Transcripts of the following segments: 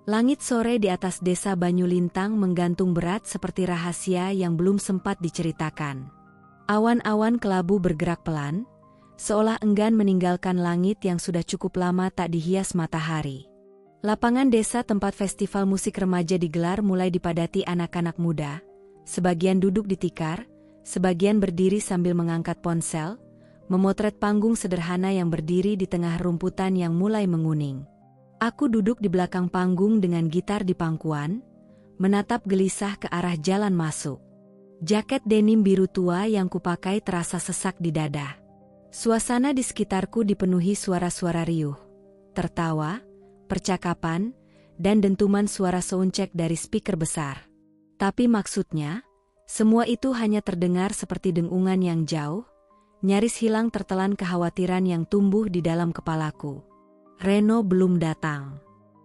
Langit sore di atas desa Banyulintang menggantung berat seperti rahasia yang belum sempat diceritakan. Awan-awan kelabu bergerak pelan, seolah enggan meninggalkan langit yang sudah cukup lama tak dihias matahari. Lapangan desa tempat festival musik remaja digelar mulai dipadati anak-anak muda. Sebagian duduk di tikar, sebagian berdiri sambil mengangkat ponsel, memotret panggung sederhana yang berdiri di tengah rumputan yang mulai menguning. Aku duduk di belakang panggung dengan gitar di pangkuan, menatap gelisah ke arah jalan masuk. Jaket denim biru tua yang kupakai terasa sesak di dada. Suasana di sekitarku dipenuhi suara-suara riuh, tertawa, percakapan, dan dentuman suara soundcheck dari speaker besar. Tapi maksudnya, semua itu hanya terdengar seperti dengungan yang jauh, nyaris hilang tertelan kekhawatiran yang tumbuh di dalam kepalaku. Reno belum datang.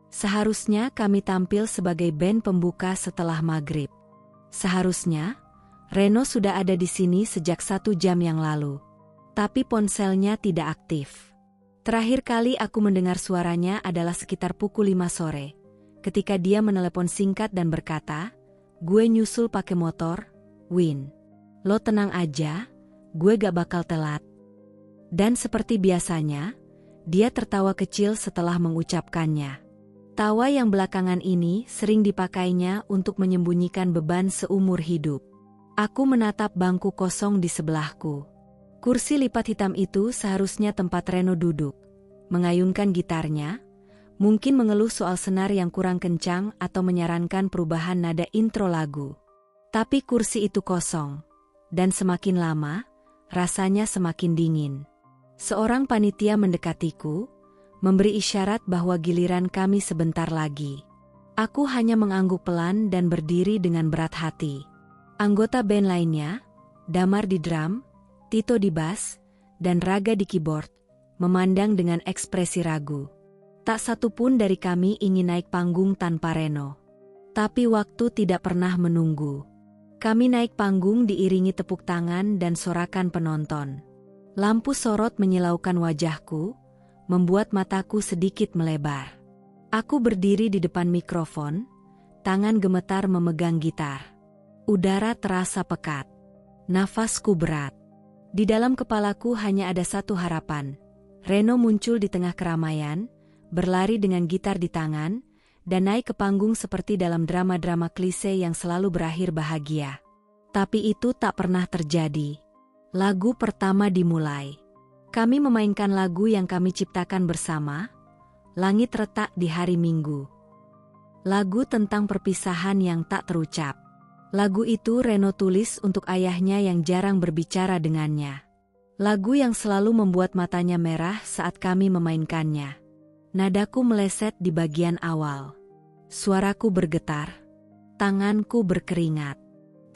Seharusnya kami tampil sebagai band pembuka setelah maghrib. Seharusnya, Reno sudah ada di sini sejak 1 jam yang lalu. Tapi ponselnya tidak aktif. Terakhir kali aku mendengar suaranya adalah sekitar pukul 5 sore, ketika dia menelepon singkat dan berkata, "Gue nyusul pakai motor, Win. Lo tenang aja, gue gak bakal telat." Dan seperti biasanya, dia tertawa kecil setelah mengucapkannya. Tawa yang belakangan ini sering dipakainya untuk menyembunyikan beban seumur hidup. Aku menatap bangku kosong di sebelahku. Kursi lipat hitam itu seharusnya tempat Reno duduk, mengayunkan gitarnya, mungkin mengeluh soal senar yang kurang kencang atau menyarankan perubahan nada intro lagu. Tapi kursi itu kosong, dan semakin lama, rasanya semakin dingin. Seorang panitia mendekatiku, memberi isyarat bahwa giliran kami sebentar lagi. Aku hanya mengangguk pelan dan berdiri dengan berat hati. Anggota band lainnya, Damar di drum, Tito di bass, dan Raga di keyboard, memandang dengan ekspresi ragu. Tak satu pun dari kami ingin naik panggung tanpa Reno. Tapi waktu tidak pernah menunggu. Kami naik panggung diiringi tepuk tangan dan sorakan penonton. Lampu sorot menyilaukan wajahku, membuat mataku sedikit melebar. Aku berdiri di depan mikrofon, tangan gemetar memegang gitar. Udara terasa pekat. Nafasku berat. Di dalam kepalaku hanya ada satu harapan. Reno muncul di tengah keramaian, berlari dengan gitar di tangan, dan naik ke panggung seperti dalam drama-drama klise yang selalu berakhir bahagia. Tapi itu tak pernah terjadi. Lagu pertama dimulai. Kami memainkan lagu yang kami ciptakan bersama, Langit Retak di Hari Minggu. Lagu tentang perpisahan yang tak terucap. Lagu itu Reno tulis untuk ayahnya yang jarang berbicara dengannya. Lagu yang selalu membuat matanya merah saat kami memainkannya. Nadaku meleset di bagian awal. Suaraku bergetar. Tanganku berkeringat.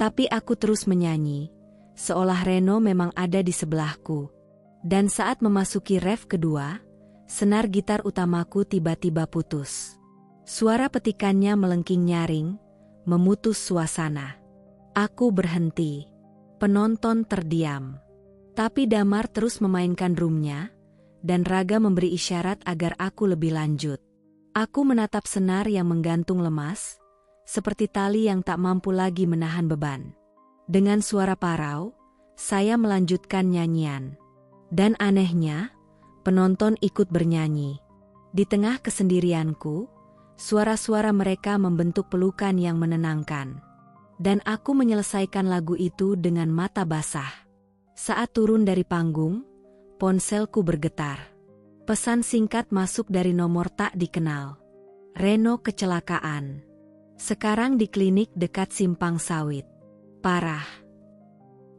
Tapi aku terus menyanyi, seolah Reno memang ada di sebelahku. Dan saat memasuki ref kedua, senar gitar utamaku tiba-tiba putus. Suara petikannya melengking nyaring, memutus suasana. Aku berhenti. Penonton terdiam. Tapi Damar terus memainkan drumnya, dan Raga memberi isyarat agar aku lebih lanjut. Aku menatap senar yang menggantung lemas, seperti tali yang tak mampu lagi menahan beban. Dengan suara parau, saya melanjutkan nyanyian. Dan anehnya, penonton ikut bernyanyi. Di tengah kesendirianku, suara-suara mereka membentuk pelukan yang menenangkan. Dan aku menyelesaikan lagu itu dengan mata basah. Saat turun dari panggung, ponselku bergetar. Pesan singkat masuk dari nomor tak dikenal. Reno kecelakaan. Sekarang di klinik dekat simpang sawit. Parah.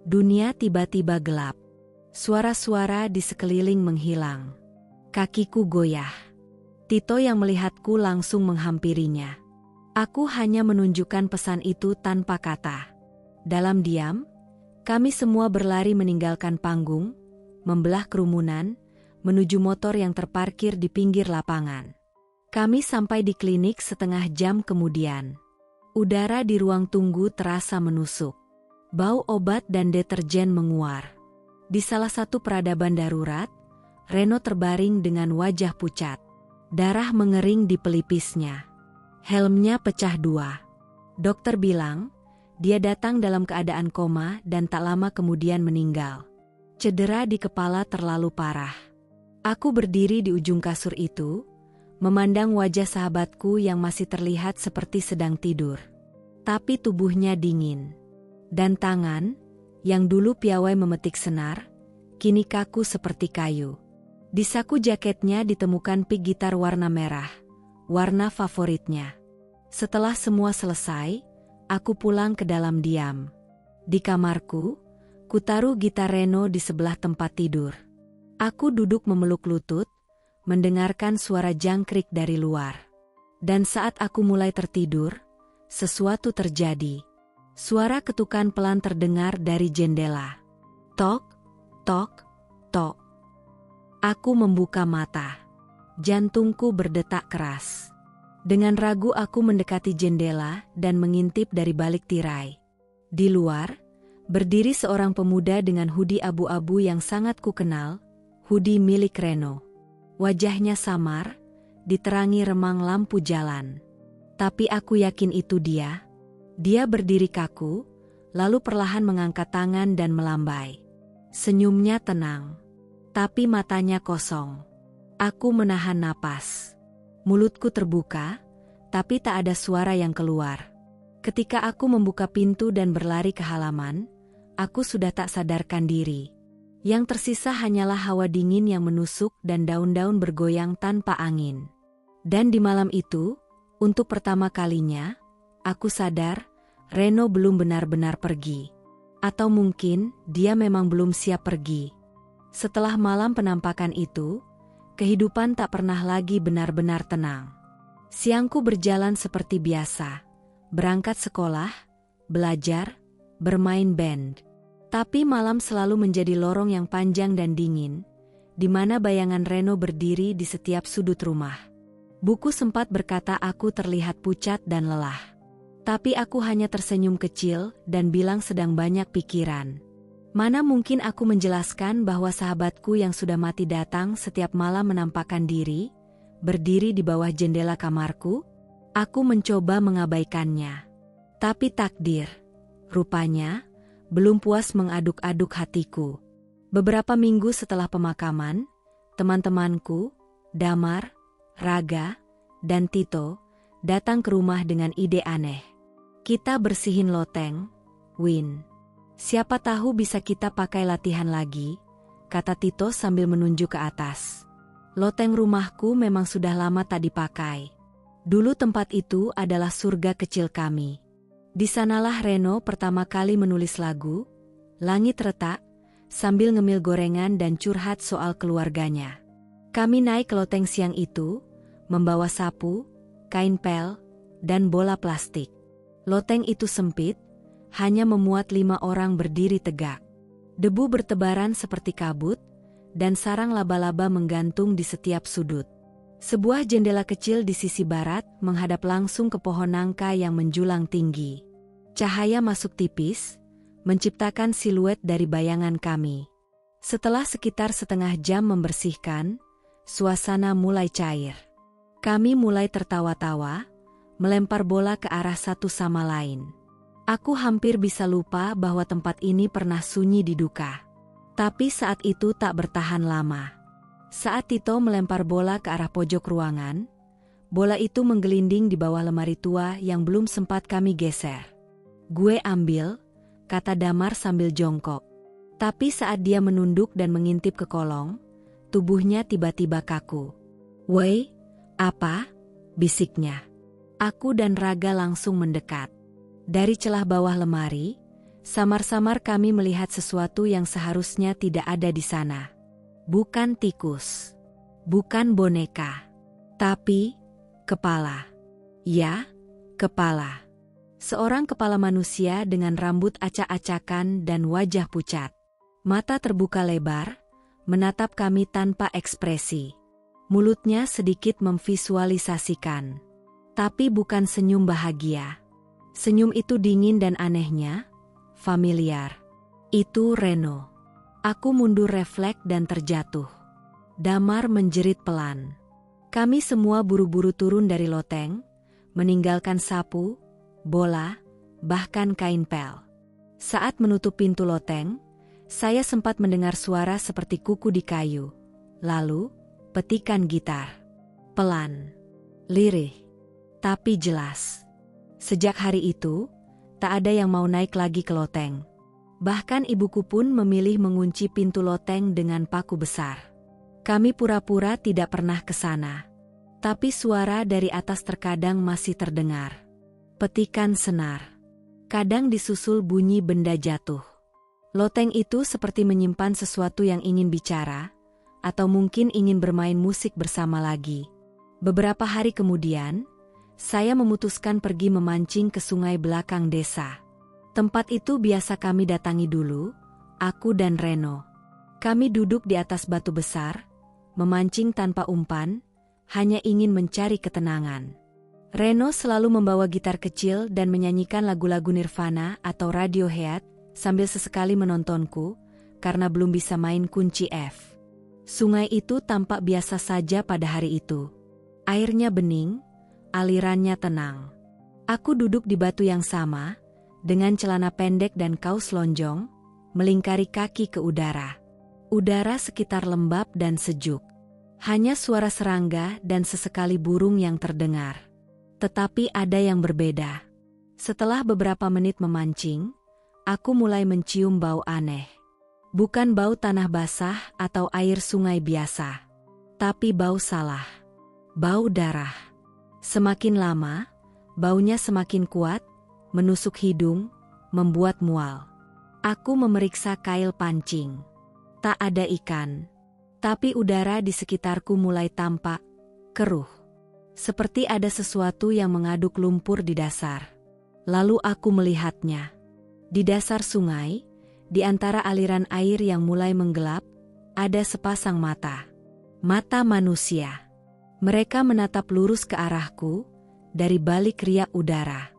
Dunia tiba-tiba gelap. Suara-suara di sekeliling menghilang. Kakiku goyah. Tito yang melihatku langsung menghampirinya. Aku hanya menunjukkan pesan itu tanpa kata. Dalam diam, kami semua berlari meninggalkan panggung, membelah kerumunan, menuju motor yang terparkir di pinggir lapangan. Kami sampai di klinik setengah jam kemudian. Udara di ruang tunggu terasa menusuk. Bau obat dan deterjen menguar. Di salah satu peradaban darurat, Reno terbaring dengan wajah pucat. Darah mengering di pelipisnya. Helmnya pecah dua. Dokter bilang, dia datang dalam keadaan koma dan tak lama kemudian meninggal. Cedera di kepala terlalu parah. Aku berdiri di ujung kasur itu, memandang wajah sahabatku yang masih terlihat seperti sedang tidur. Tapi tubuhnya dingin. Dan tangan, yang dulu piawai memetik senar, kini kaku seperti kayu. Di saku jaketnya ditemukan pik gitar warna merah, warna favoritnya. Setelah semua selesai, aku pulang ke dalam diam. Di kamarku, kutaruh gitar Reno di sebelah tempat tidur. Aku duduk memeluk lutut, mendengarkan suara jangkrik dari luar. Dan saat aku mulai tertidur, sesuatu terjadi. Suara ketukan pelan terdengar dari jendela. Tok, tok, tok. Aku membuka mata. Jantungku berdetak keras. Dengan ragu aku mendekati jendela dan mengintip dari balik tirai. Di luar, berdiri seorang pemuda dengan hoodie abu-abu yang sangat kukenal, hoodie milik Reno. Wajahnya samar, diterangi remang lampu jalan. Tapi aku yakin itu dia. Dia berdiri kaku, lalu perlahan mengangkat tangan dan melambai. Senyumnya tenang, tapi matanya kosong. Aku menahan napas. Mulutku terbuka, tapi tak ada suara yang keluar. Ketika aku membuka pintu dan berlari ke halaman, aku sudah tak sadarkan diri. Yang tersisa hanyalah hawa dingin yang menusuk dan daun-daun bergoyang tanpa angin. Dan di malam itu, untuk pertama kalinya, aku sadar, Reno belum benar-benar pergi. Atau mungkin, dia memang belum siap pergi. Setelah malam penampakan itu, kehidupan tak pernah lagi benar-benar tenang. Siangku berjalan seperti biasa. Berangkat sekolah, belajar, bermain band. Tapi malam selalu menjadi lorong yang panjang dan dingin, di mana bayangan Reno berdiri di setiap sudut rumah. Buku sempat berkata aku terlihat pucat dan lelah. Tapi aku hanya tersenyum kecil dan bilang sedang banyak pikiran. Mana mungkin aku menjelaskan bahwa sahabatku yang sudah mati datang setiap malam menampakkan diri, berdiri di bawah jendela kamarku? Aku mencoba mengabaikannya. Tapi takdir, rupanya, belum puas mengaduk-aduk hatiku. Beberapa minggu setelah pemakaman, teman-temanku, Damar, Raga, dan Tito, datang ke rumah dengan ide aneh. Kita bersihin loteng, Win. Siapa tahu bisa kita pakai latihan lagi, kata Tito sambil menunjuk ke atas. Loteng rumahku memang sudah lama tak dipakai. Dulu tempat itu adalah surga kecil kami. Di sanalah Reno pertama kali menulis lagu, Langit Retak, sambil ngemil gorengan dan curhat soal keluarganya. Kami naik ke loteng siang itu, membawa sapu, kain pel, dan bola plastik. Loteng itu sempit, hanya memuat 5 orang berdiri tegak. Debu bertebaran seperti kabut, dan sarang laba-laba menggantung di setiap sudut. Sebuah jendela kecil di sisi barat menghadap langsung ke pohon nangka yang menjulang tinggi. Cahaya masuk tipis, menciptakan siluet dari bayangan kami. Setelah sekitar setengah jam membersihkan, suasana mulai cair. Kami mulai tertawa-tawa, melempar bola ke arah satu sama lain. Aku hampir bisa lupa bahwa tempat ini pernah sunyi di duka. Tapi saat itu tak bertahan lama. Saat Tito melempar bola ke arah pojok ruangan, bola itu menggelinding di bawah lemari tua yang belum sempat kami geser. Gue ambil, kata Damar sambil jongkok. Tapi saat dia menunduk dan mengintip ke kolong, tubuhnya tiba-tiba kaku. "Woi, apa?" bisiknya. Aku dan Raga langsung mendekat. Dari celah bawah lemari, samar-samar kami melihat sesuatu yang seharusnya tidak ada di sana. Bukan tikus, bukan boneka, tapi kepala. Ya, kepala. Seorang kepala manusia dengan rambut acak-acakan dan wajah pucat. Mata terbuka lebar, menatap kami tanpa ekspresi. Mulutnya sedikit memvisualisasikan. Tapi bukan senyum bahagia. Senyum itu dingin dan anehnya, familiar. Itu Reno. Aku mundur refleks dan terjatuh. Damar menjerit pelan. Kami semua buru-buru turun dari loteng, meninggalkan sapu, bola, bahkan kain pel. Saat menutup pintu loteng, saya sempat mendengar suara seperti kuku di kayu. Lalu, petikan gitar. Pelan, lirih, tapi jelas. Sejak hari itu, tak ada yang mau naik lagi ke loteng. Bahkan ibuku pun memilih mengunci pintu loteng dengan paku besar. Kami pura-pura tidak pernah ke sana. Tapi suara dari atas terkadang masih terdengar. Petikan senar. Kadang disusul bunyi benda jatuh. Loteng itu seperti menyimpan sesuatu yang ingin bicara, atau mungkin ingin bermain musik bersama lagi. Beberapa hari kemudian, saya memutuskan pergi memancing ke sungai belakang desa. Tempat itu biasa kami datangi dulu, aku dan Reno. Kami duduk di atas batu besar, memancing tanpa umpan, hanya ingin mencari ketenangan. Reno selalu membawa gitar kecil dan menyanyikan lagu-lagu Nirvana atau Radiohead sambil sesekali menontonku, karena belum bisa main kunci F. Sungai itu tampak biasa saja pada hari itu. Airnya bening, alirannya tenang. Aku duduk di batu yang sama, dengan celana pendek dan kaos lonjong, melingkari kaki ke udara. Udara sekitar lembab dan sejuk. Hanya suara serangga dan sesekali burung yang terdengar. Tetapi ada yang berbeda. Setelah beberapa menit memancing, aku mulai mencium bau aneh. Bukan bau tanah basah atau air sungai biasa. Tapi bau salah. Bau darah. Semakin lama, baunya semakin kuat, menusuk hidung, membuat mual. Aku memeriksa kail pancing. Tak ada ikan. Tapi udara di sekitarku mulai tampak keruh. Seperti ada sesuatu yang mengaduk lumpur di dasar. Lalu aku melihatnya. Di dasar sungai, di antara aliran air yang mulai menggelap, ada sepasang mata. Mata manusia. Mereka menatap lurus ke arahku, dari balik riak udara.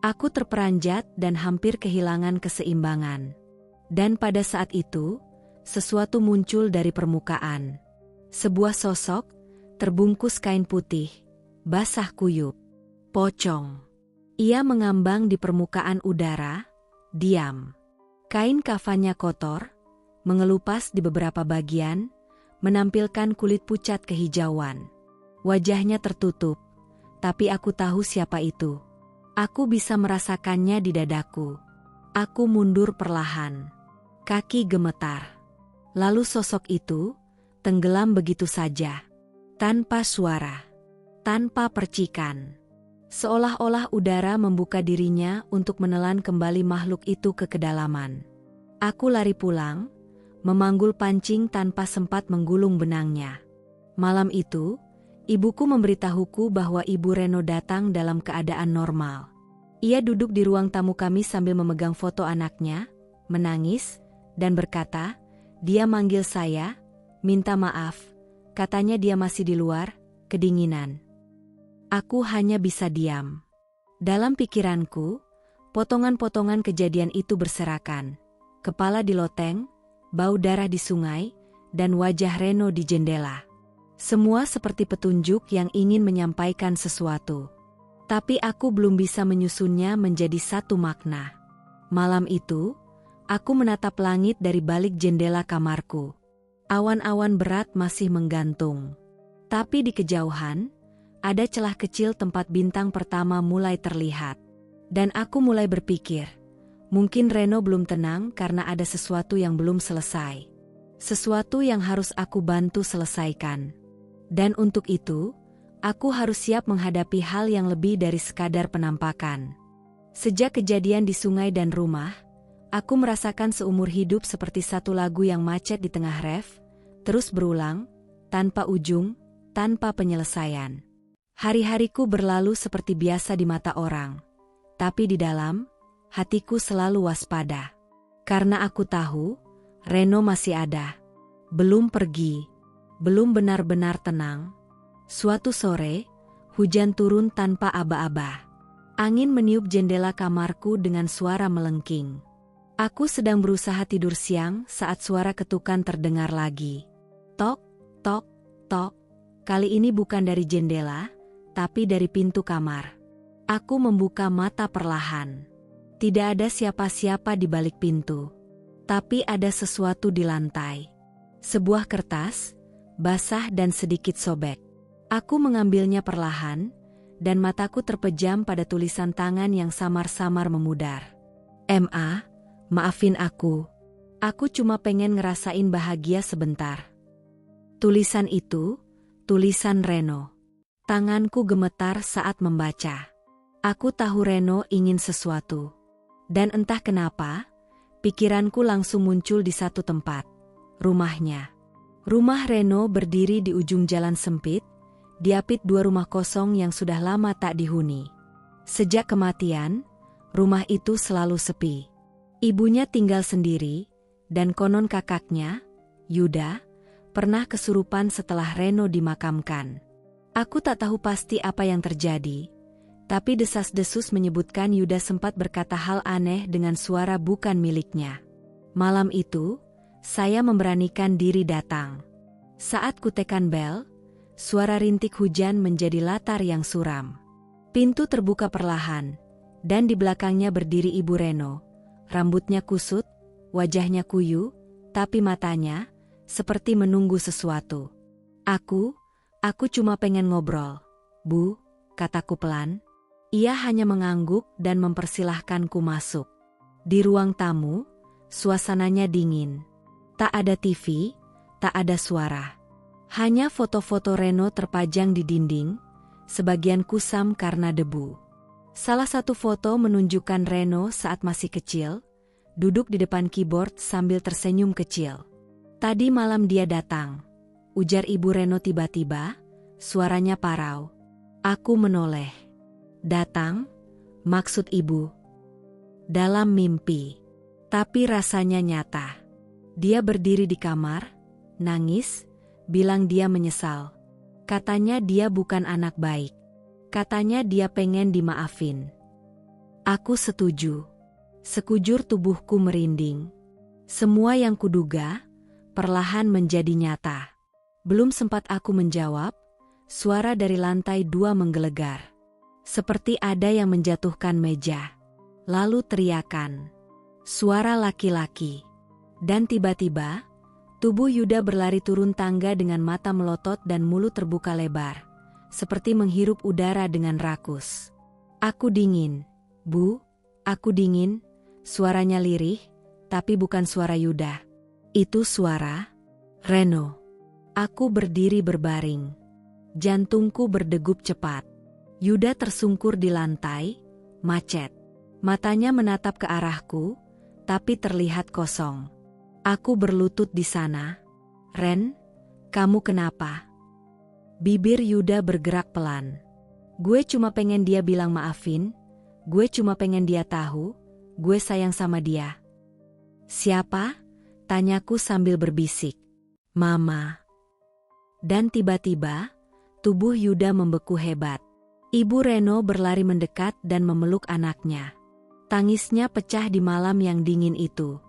Aku terperanjat dan hampir kehilangan keseimbangan. Dan pada saat itu, sesuatu muncul dari permukaan. Sebuah sosok, terbungkus kain putih, basah kuyup. Pocong. Ia mengambang di permukaan udara, diam. Kain kafannya kotor, mengelupas di beberapa bagian, menampilkan kulit pucat kehijauan. Wajahnya tertutup, tapi aku tahu siapa itu. Aku bisa merasakannya di dadaku. Aku mundur perlahan. Kaki gemetar. Lalu sosok itu tenggelam begitu saja. Tanpa suara. Tanpa percikan. Seolah-olah udara membuka dirinya untuk menelan kembali makhluk itu ke kedalaman. Aku lari pulang, memanggul pancing tanpa sempat menggulung benangnya. Malam itu, ibuku memberitahuku bahwa Ibu Reno datang dalam keadaan normal. Ia duduk di ruang tamu kami sambil memegang foto anaknya, menangis, dan berkata, dia manggil saya, minta maaf, katanya dia masih di luar, kedinginan. Aku hanya bisa diam. Dalam pikiranku, potongan-potongan kejadian itu berserakan. Kepala di loteng, bau darah di sungai, dan wajah Reno di jendela. Semua seperti petunjuk yang ingin menyampaikan sesuatu. Tapi aku belum bisa menyusunnya menjadi satu makna. Malam itu, aku menatap langit dari balik jendela kamarku. Awan-awan berat masih menggantung. Tapi di kejauhan, ada celah kecil tempat bintang pertama mulai terlihat. Dan aku mulai berpikir, mungkin Reno belum tenang karena ada sesuatu yang belum selesai. Sesuatu yang harus aku bantu selesaikan. Dan untuk itu, aku harus siap menghadapi hal yang lebih dari sekadar penampakan. Sejak kejadian di sungai dan rumah, aku merasakan seumur hidup seperti satu lagu yang macet di tengah ref, terus berulang, tanpa ujung, tanpa penyelesaian. Hari-hariku berlalu seperti biasa di mata orang. Tapi di dalam, hatiku selalu waspada. Karena aku tahu, Reno masih ada. Belum pergi. Belum benar-benar tenang. Suatu sore, hujan turun tanpa aba-aba. Angin meniup jendela kamarku dengan suara melengking. Aku sedang berusaha tidur siang saat suara ketukan terdengar lagi. Tok, tok, tok. Kali ini bukan dari jendela, tapi dari pintu kamar. Aku membuka mata perlahan. Tidak ada siapa-siapa di balik pintu. Tapi ada sesuatu di lantai. Sebuah kertas, basah dan sedikit sobek. Aku mengambilnya perlahan, dan mataku terpejam pada tulisan tangan yang samar-samar memudar. "Ma, maafin aku. Aku cuma pengen ngerasain bahagia sebentar." Tulisan itu, tulisan Reno. Tanganku gemetar saat membaca. Aku tahu Reno ingin sesuatu. Dan entah kenapa, pikiranku langsung muncul di satu tempat. Rumahnya. Rumah Reno berdiri di ujung jalan sempit, diapit dua rumah kosong yang sudah lama tak dihuni. Sejak kematian, rumah itu selalu sepi. Ibunya tinggal sendiri, dan konon kakaknya, Yuda, pernah kesurupan setelah Reno dimakamkan. Aku tak tahu pasti apa yang terjadi, tapi desas-desus menyebutkan Yuda sempat berkata hal aneh dengan suara bukan miliknya. Malam itu, saya memberanikan diri datang. Saat kutekan bel, suara rintik hujan menjadi latar yang suram. Pintu terbuka perlahan, dan di belakangnya berdiri Ibu Reno. Rambutnya kusut, wajahnya kuyu, tapi matanya seperti menunggu sesuatu. Aku cuma pengen ngobrol, Bu, kataku pelan. Ia hanya mengangguk dan mempersilahkanku masuk. Di ruang tamu, suasananya dingin. Tak ada TV, tak ada suara. Hanya foto-foto Reno terpajang di dinding, sebagian kusam karena debu. Salah satu foto menunjukkan Reno saat masih kecil, duduk di depan keyboard sambil tersenyum kecil. "Tadi malam dia datang," ujar Ibu Reno tiba-tiba, suaranya parau. Aku menoleh. "Datang? Maksud Ibu?" "Dalam mimpi. Tapi rasanya nyata." Dia berdiri di kamar, nangis, bilang dia menyesal. Katanya dia bukan anak baik. Katanya dia pengen dimaafin. Aku setuju. Sekujur tubuhku merinding. Semua yang kuduga, perlahan menjadi nyata. Belum sempat aku menjawab, suara dari lantai 2 menggelegar. Seperti ada yang menjatuhkan meja. Lalu teriakan. Suara laki-laki. Dan tiba-tiba, tubuh Yuda berlari turun tangga dengan mata melotot dan mulut terbuka lebar. Seperti menghirup udara dengan rakus. "Aku dingin, Bu, aku dingin." Suaranya lirih, tapi bukan suara Yuda. Itu suara Reno. Aku berdiri berbaring. Jantungku berdegup cepat. Yuda tersungkur di lantai, macet. Matanya menatap ke arahku, tapi terlihat kosong. Aku berlutut di sana. "Ren, kamu kenapa?" Bibir Yuda bergerak pelan. "Gue cuma pengen dia bilang maafin. Gue cuma pengen dia tahu, gue sayang sama dia." "Siapa?" tanyaku sambil berbisik. "Mama." Dan tiba-tiba, tubuh Yuda membeku hebat. Ibu Reno berlari mendekat dan memeluk anaknya. Tangisnya pecah di malam yang dingin itu.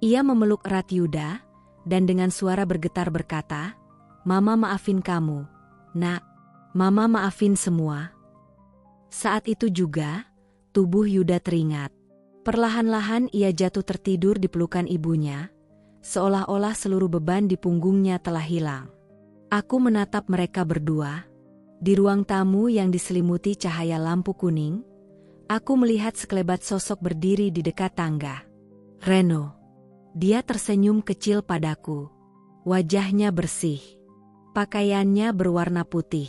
Ia memeluk erat Yuda, dan dengan suara bergetar berkata, "Mama maafin kamu, Nak. Mama maafin semua." Saat itu juga, tubuh Yuda teringat. Perlahan-lahan ia jatuh tertidur di pelukan ibunya, seolah-olah seluruh beban di punggungnya telah hilang. Aku menatap mereka berdua. Di ruang tamu yang diselimuti cahaya lampu kuning, aku melihat sekelebat sosok berdiri di dekat tangga. Reno. Dia tersenyum kecil padaku. Wajahnya bersih. Pakaiannya berwarna putih.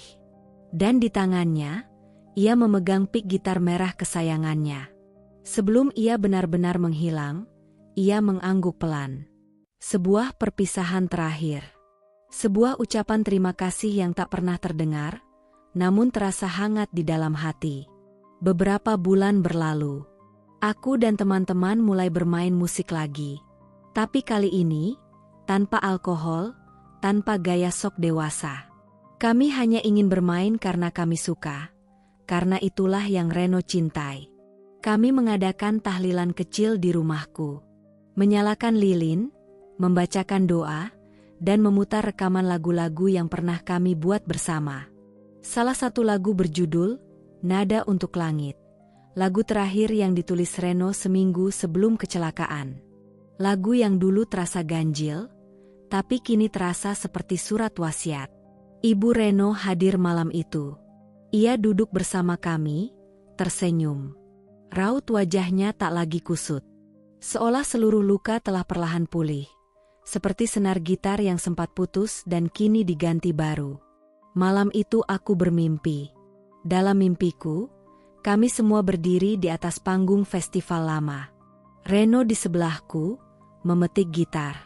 Dan di tangannya, ia memegang pik gitar merah kesayangannya. Sebelum ia benar-benar menghilang, ia mengangguk pelan. Sebuah perpisahan terakhir. Sebuah ucapan terima kasih yang tak pernah terdengar, namun terasa hangat di dalam hati. Beberapa bulan berlalu. Aku dan teman-teman mulai bermain musik lagi. Tapi kali ini, tanpa alkohol, tanpa gaya sok dewasa. Kami hanya ingin bermain karena kami suka. Karena itulah yang Reno cintai. Kami mengadakan tahlilan kecil di rumahku. Menyalakan lilin, membacakan doa, dan memutar rekaman lagu-lagu yang pernah kami buat bersama. Salah satu lagu berjudul Nada untuk Langit. Lagu terakhir yang ditulis Reno seminggu sebelum kecelakaan. Lagu yang dulu terasa ganjil, tapi kini terasa seperti surat wasiat. Ibu Reno hadir malam itu. Ia duduk bersama kami, tersenyum. Raut wajahnya tak lagi kusut. Seolah seluruh luka telah perlahan pulih. Seperti senar gitar yang sempat putus dan kini diganti baru. Malam itu aku bermimpi. Dalam mimpiku, kami semua berdiri di atas panggung festival lama. Reno di sebelahku, memetik gitar.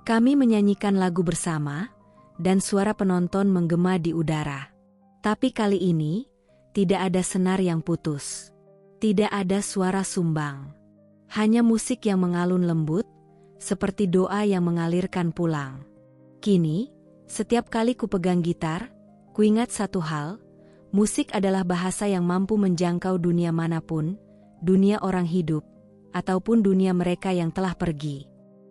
Kami menyanyikan lagu bersama, dan suara penonton menggema di udara. Tapi kali ini, tidak ada senar yang putus. Tidak ada suara sumbang. Hanya musik yang mengalun lembut, seperti doa yang mengalirkan pulang. Kini, setiap kali ku pegang gitar, kuingat satu hal, musik adalah bahasa yang mampu menjangkau dunia manapun, dunia orang hidup, ataupun dunia mereka yang telah pergi.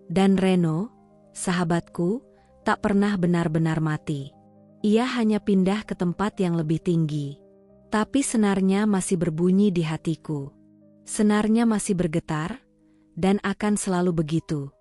Dan Reno, sahabatku, tak pernah benar-benar mati. Ia hanya pindah ke tempat yang lebih tinggi. Tapi senarnya masih berbunyi di hatiku. Senarnya masih bergetar, dan akan selalu begitu.